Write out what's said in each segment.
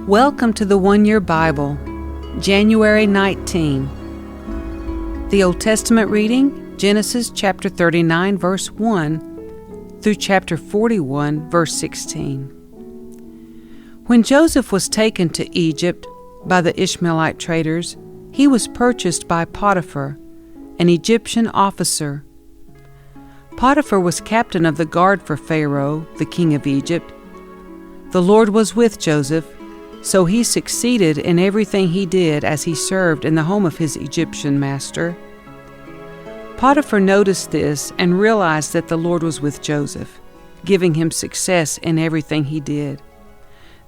Welcome to the One Year Bible, January 19. The Old Testament reading, Genesis chapter 39, verse 1 through chapter 41, verse 16. When Joseph was taken to Egypt by the Ishmaelite traders, he was purchased by Potiphar, an Egyptian officer. Potiphar was captain of the guard for Pharaoh, the king of Egypt. The Lord was with Joseph, so he succeeded in everything he did as he served in the home of his Egyptian master. Potiphar noticed this and realized that the Lord was with Joseph, giving him success in everything he did.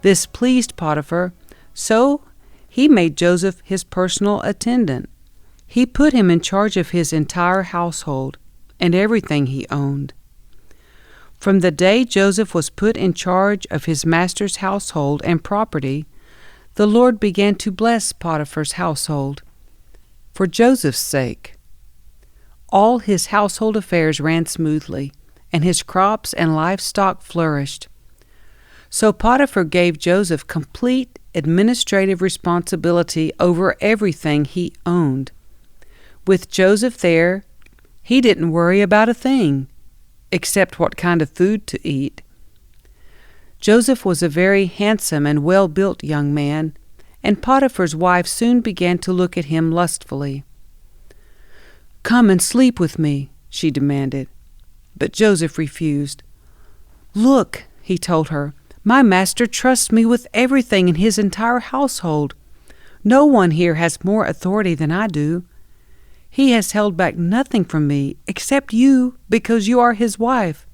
This pleased Potiphar, so he made Joseph his personal attendant. He put him in charge of his entire household and everything he owned. From the day Joseph was put in charge of his master's household and property, the Lord began to bless Potiphar's household. For Joseph's sake, all his household affairs ran smoothly, and his crops and livestock flourished. So Potiphar gave Joseph complete administrative responsibility over everything he owned. With Joseph there, he didn't worry about a thing, except what kind of food to eat. Joseph was a very handsome and well-built young man, and Potiphar's wife soon began to look at him lustfully. "Come and sleep with me," she demanded. But Joseph refused. "Look," he told her, "my master trusts me with everything in his entire household. No one here has more authority than I do. He has held back nothing from me except you, because you are his wife.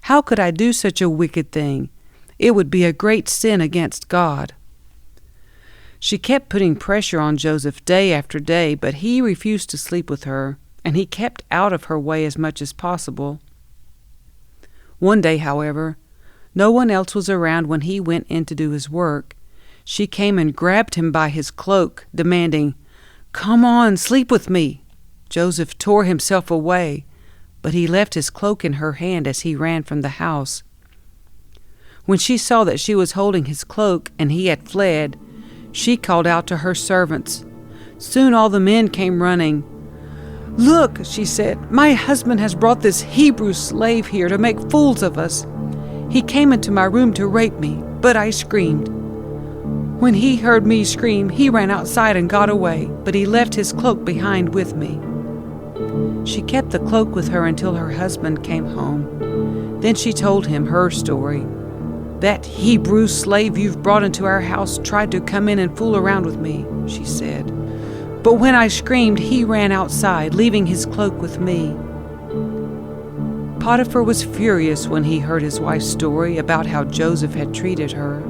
How could I do such a wicked thing? It would be a great sin against God." She kept putting pressure on Joseph day after day, but he refused to sleep with her, and he kept out of her way as much as possible. One day, however, no one else was around when he went in to do his work. She came and grabbed him by his cloak, demanding, "Come on, sleep with me." Joseph tore himself away, but he left his cloak in her hand as he ran from the house. When she saw that she was holding his cloak and he had fled, she called out to her servants. Soon all the men came running. "Look," she said, "my husband has brought this Hebrew slave here to make fools of us. He came into my room to rape me, but I screamed. When he heard me scream, he ran outside and got away, but he left his cloak behind with me." She kept the cloak with her until her husband came home. Then she told him her story. "That Hebrew slave you've brought into our house tried to come in and fool around with me," she said. "But when I screamed, he ran outside, leaving his cloak with me." Potiphar was furious when he heard his wife's story about how Joseph had treated her.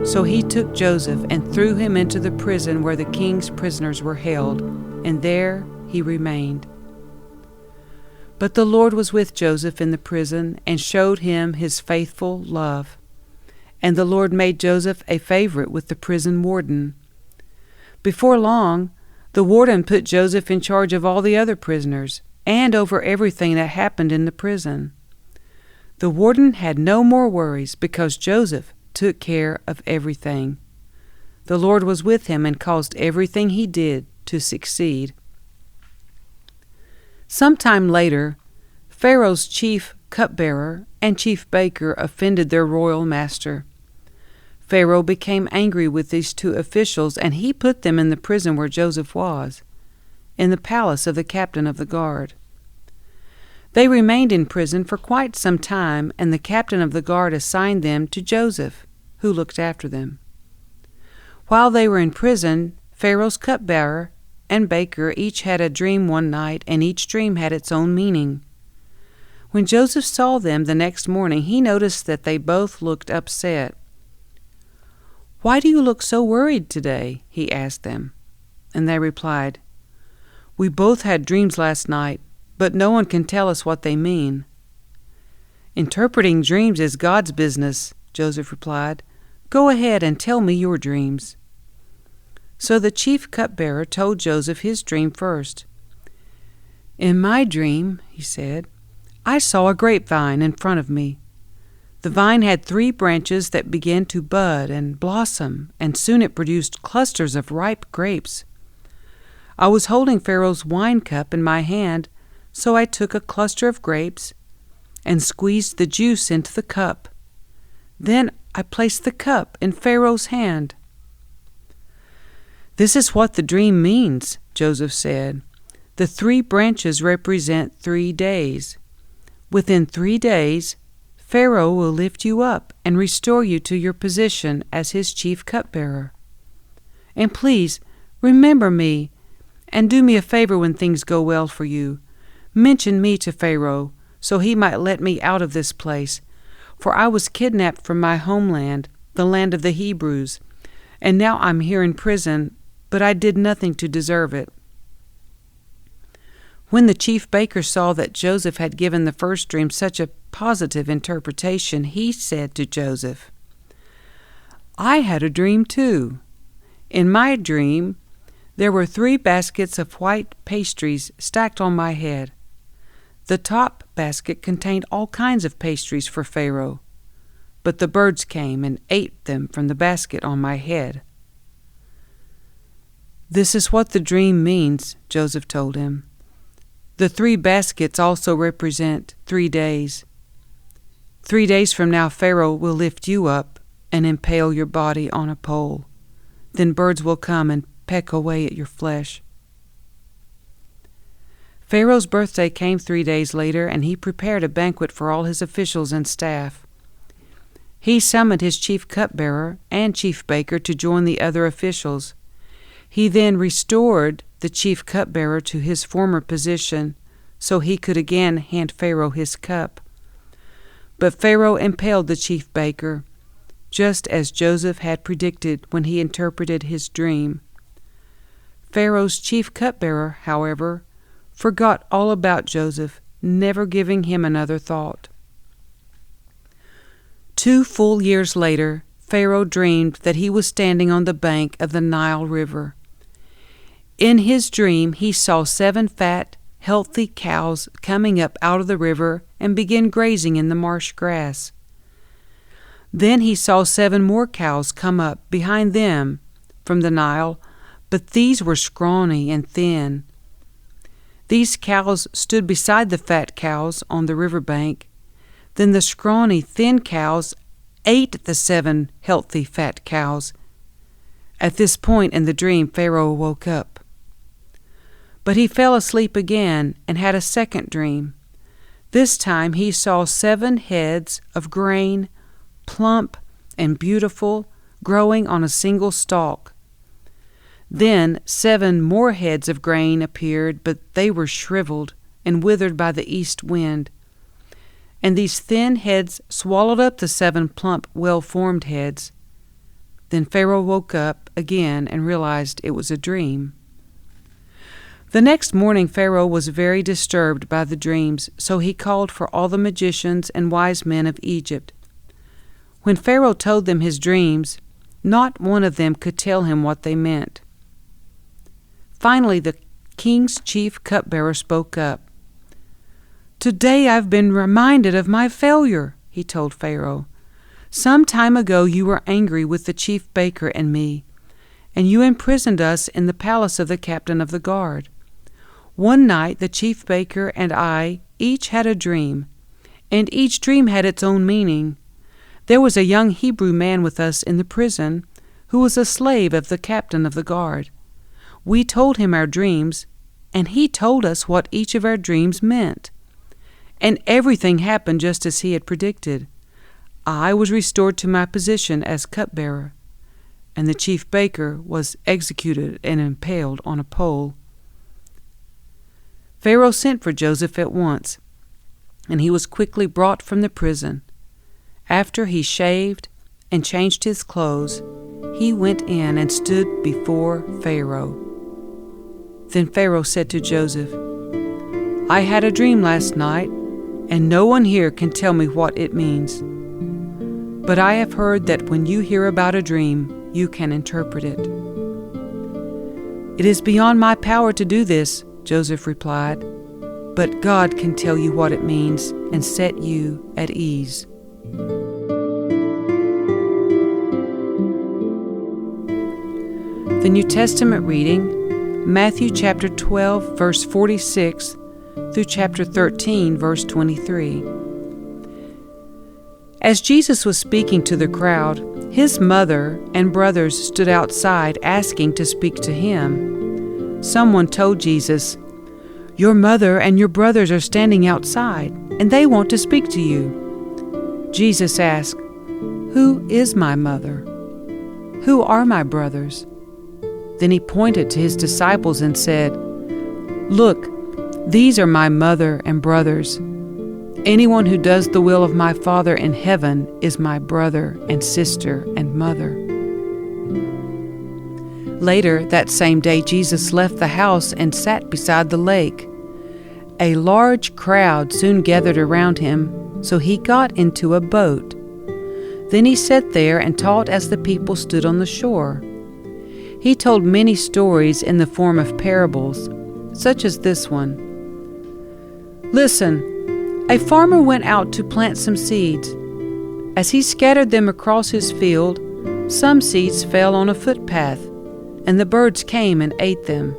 So he took Joseph and threw him into the prison where the king's prisoners were held, and there he remained. But the Lord was with Joseph in the prison and showed him his faithful love. And the Lord made Joseph a favorite with the prison warden. Before long, the warden put Joseph in charge of all the other prisoners and over everything that happened in the prison. The warden had no more worries because Joseph took care of everything. The Lord was with him and caused everything he did to succeed. Sometime later, Pharaoh's chief cupbearer and chief baker offended their royal master. Pharaoh became angry with these two officials, and he put them in the prison where Joseph was, in the palace of the captain of the guard. They remained in prison for quite some time, and the captain of the guard assigned them to Joseph, who looked after them. While they were in prison, Pharaoh's cupbearer and baker each had a dream one night, and each dream had its own meaning. When Joseph saw them the next morning, he noticed that they both looked upset. "Why do you look so worried today?" he asked them. And they replied, "We both had dreams last night, but no one can tell us what they mean." "Interpreting dreams is God's business," Joseph replied. "Go ahead and tell me your dreams." So the chief cupbearer told Joseph his dream first. "In my dream," he said, I saw a grapevine in front of me. The vine had 3 branches that began to bud and blossom, and soon it produced clusters of ripe grapes. I was holding Pharaoh's wine cup in my hand, so I took a cluster of grapes and squeezed the juice into the cup. Then I placed the cup in Pharaoh's hand. "This is what the dream means," Joseph said. "The 3 branches represent 3 days. Within 3 days, Pharaoh will lift you up and restore you to your position as his chief cupbearer. And please, remember me, and do me a favor when things go well for you. Mention me to Pharaoh, so he might let me out of this place, for I was kidnapped from my homeland, the land of the Hebrews, and now I'm here in prison, but I did nothing to deserve it." When the chief baker saw that Joseph had given the first dream such a positive interpretation, he said to Joseph, "I had a dream too. In my dream, there were 3 baskets of white pastries stacked on my head. The top basket contained all kinds of pastries for Pharaoh, but the birds came and ate them from the basket on my head." "This is what the dream means," Joseph told him. "The 3 baskets also represent 3 days. 3 days from now, Pharaoh will lift you up and impale your body on a pole. Then birds will come and peck away at your flesh." Pharaoh's birthday came 3 days later, and he prepared a banquet for all his officials and staff. He summoned his chief cupbearer and chief baker to join the other officials. He then restored the chief cupbearer to his former position so he could again hand Pharaoh his cup. But Pharaoh impaled the chief baker, just as Joseph had predicted when he interpreted his dream. Pharaoh's chief cupbearer, however, forgot all about Joseph, never giving him another thought. 2 full years later, Pharaoh dreamed that he was standing on the bank of the Nile River. In his dream, he saw 7 fat, healthy cows coming up out of the river and begin grazing in the marsh grass. Then he saw 7 more cows come up behind them from the Nile, but these were scrawny and thin. These cows stood beside the fat cows on the riverbank. Then the scrawny, thin cows ate the 7 healthy, fat cows. At this point in the dream, Pharaoh woke up. But he fell asleep again and had a second dream. This time he saw 7 heads of grain, plump and beautiful, growing on a single stalk. Then 7 more heads of grain appeared, but they were shriveled and withered by the east wind. And these thin heads swallowed up the 7 plump, well-formed heads. Then Pharaoh woke up again and realized it was a dream. The next morning Pharaoh was very disturbed by the dreams, so he called for all the magicians and wise men of Egypt. When Pharaoh told them his dreams, not one of them could tell him what they meant. Finally, the king's chief cupbearer spoke up. "Today I've been reminded of my failure," he told Pharaoh. "Some time ago you were angry with the chief baker and me, and you imprisoned us in the palace of the captain of the guard. One night the chief baker and I each had a dream, and each dream had its own meaning. There was a young Hebrew man with us in the prison who was a slave of the captain of the guard. We told him our dreams, and he told us what each of our dreams meant. And everything happened just as he had predicted. I was restored to my position as cupbearer, and the chief baker was executed and impaled on a pole." Pharaoh sent for Joseph at once, and he was quickly brought from the prison. After he shaved and changed his clothes, he went in and stood before Pharaoh. Then Pharaoh said to Joseph, "I had a dream last night, and no one here can tell me what it means. But I have heard that when you hear about a dream, you can interpret it." "It is beyond my power to do this," Joseph replied. but God can tell you what it means and set you at ease. The New Testament reading, Matthew chapter 12, verse 46 through chapter 13, verse 23. As Jesus was speaking to the crowd, his mother and brothers stood outside asking to speak to him. Someone told Jesus, "Your mother and your brothers are standing outside, and they want to speak to you." Jesus asked, "Who is my mother? Who are my brothers?" Then he pointed to his disciples and said, "Look, these are my mother and brothers. Anyone who does the will of my Father in heaven is my brother and sister and mother." Later that same day, Jesus left the house and sat beside the lake. A large crowd soon gathered around him, so he got into a boat. Then he sat there and taught as the people stood on the shore. He told many stories in the form of parables, such as this one. "Listen, a farmer went out to plant some seeds. As he scattered them across his field, some seeds fell on a footpath, and the birds came and ate them.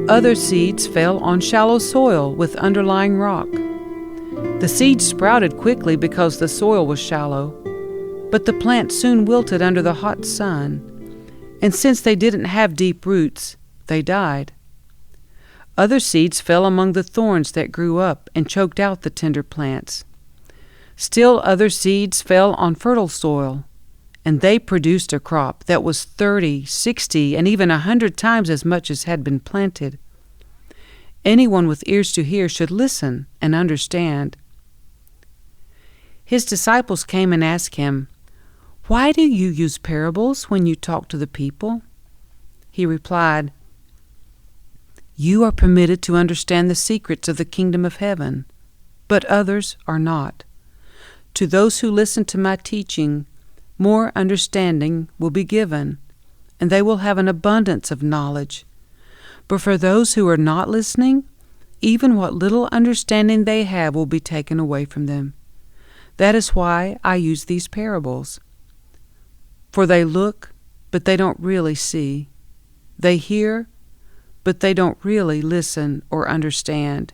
Other seeds fell on shallow soil with underlying rock. The seeds sprouted quickly because the soil was shallow, but the plant soon wilted under the hot sun, and since they didn't have deep roots, they died. Other seeds fell among the thorns that grew up and choked out the tender plants. Still other seeds fell on fertile soil, and they produced a crop that was 30, 60, and even 100 times as much as had been planted. Anyone with ears to hear should listen and understand." His disciples came and asked him, "Why do you use parables when you talk to the people?" He replied, "You are permitted to understand the secrets of the kingdom of heaven, but others are not. To those who listen to my teaching, more understanding will be given, and they will have an abundance of knowledge. But for those who are not listening, even what little understanding they have will be taken away from them. That is why I use these parables. For they look, but they don't really see. They hear, but they don't really listen or understand."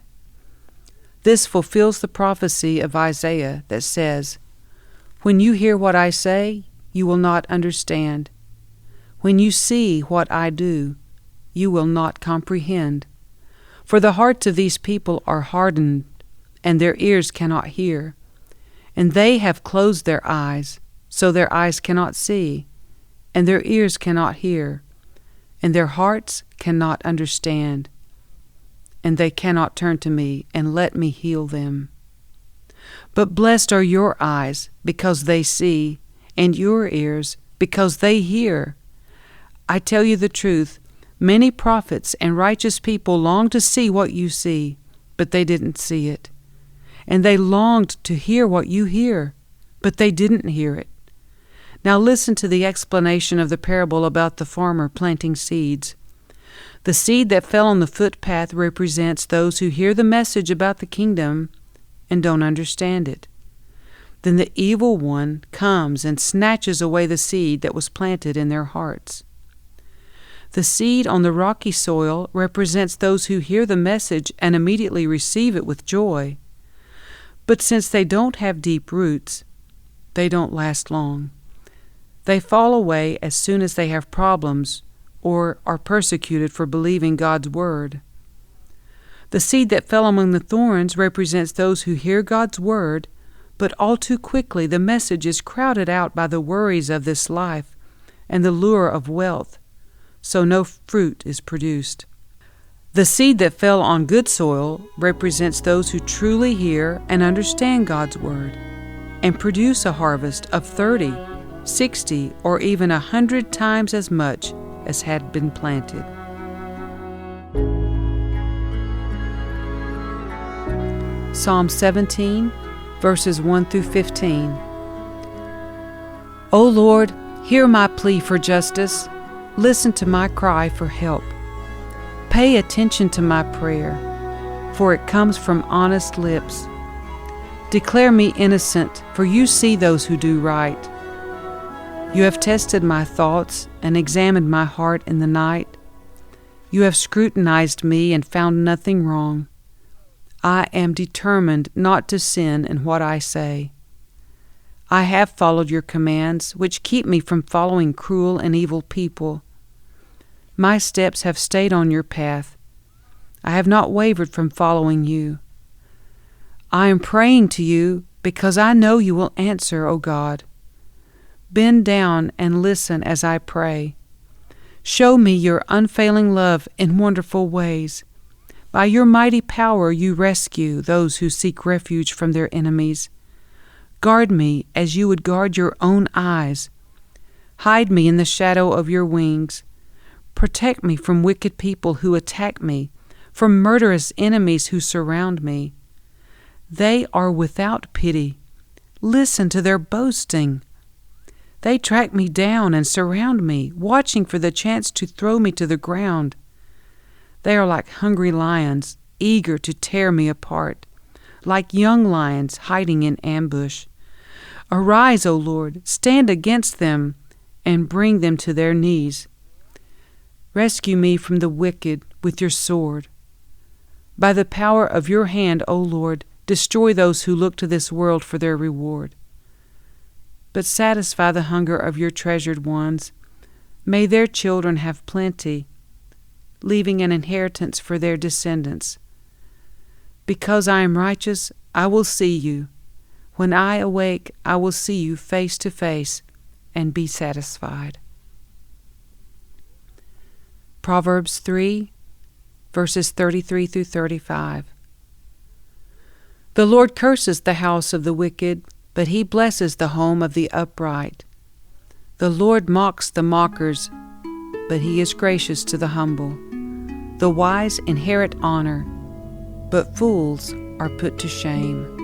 This fulfills the prophecy of Isaiah that says, "When you hear what I say, you will not understand. When you see what I do, you will not comprehend. For the hearts of these people are hardened, and their ears cannot hear. And they have closed their eyes, so their eyes cannot see, and their ears cannot hear, and their hearts cannot understand. And they cannot turn to me and let me heal them. But blessed are your eyes, because they see, and your ears, because they hear. I tell you the truth, many prophets and righteous people longed to see what you see, but they didn't see it. And they longed to hear what you hear, but they didn't hear it. Now listen to the explanation of the parable about the farmer planting seeds. The seed that fell on the footpath represents those who hear the message about the kingdom and don't understand it. Then the evil one comes and snatches away the seed that was planted in their hearts. The seed on the rocky soil represents those who hear the message and immediately receive it with joy. But since they don't have deep roots, they don't last long. They fall away as soon as they have problems or are persecuted for believing God's word. The seed that fell among the thorns represents those who hear God's word, but all too quickly the message is crowded out by the worries of this life and the lure of wealth, so no fruit is produced. The seed that fell on good soil represents those who truly hear and understand God's word and produce a harvest of 30, 60, or even 100 times as much as had been planted. Psalm 17, verses 1 through 15. O Lord, hear my plea for justice. Listen to my cry for help. Pay attention to my prayer, for it comes from honest lips. Declare me innocent, for you see those who do right. You have tested my thoughts and examined my heart in the night. You have scrutinized me and found nothing wrong. I am determined not to sin in what I say. I have followed your commands, which keep me from following cruel and evil people. My steps have stayed on your path. I have not wavered from following you. I am praying to you because I know you will answer, O God. Bend down and listen as I pray. Show me your unfailing love in wonderful ways. By your mighty power you rescue those who seek refuge from their enemies. Guard me as you would guard your own eyes. Hide me in the shadow of your wings. Protect me from wicked people who attack me, from murderous enemies who surround me. They are without pity. Listen to their boasting. They track me down and surround me, watching for the chance to throw me to the ground. They are like hungry lions, eager to tear me apart, like young lions hiding in ambush. Arise, O Lord, stand against them, and bring them to their knees. Rescue me from the wicked with your sword. By the power of your hand, O Lord, destroy those who look to this world for their reward. But satisfy the hunger of your treasured ones. May their children have plenty, leaving an inheritance for their descendants. Because I am righteous, I will see you. When I awake, I will see you face to face and be satisfied. Proverbs 3, verses 33 through 35. The Lord curses the house of the wicked, but he blesses the home of the upright. The Lord mocks the mockers, but he is gracious to the humble. The wise inherit honor, but fools are put to shame.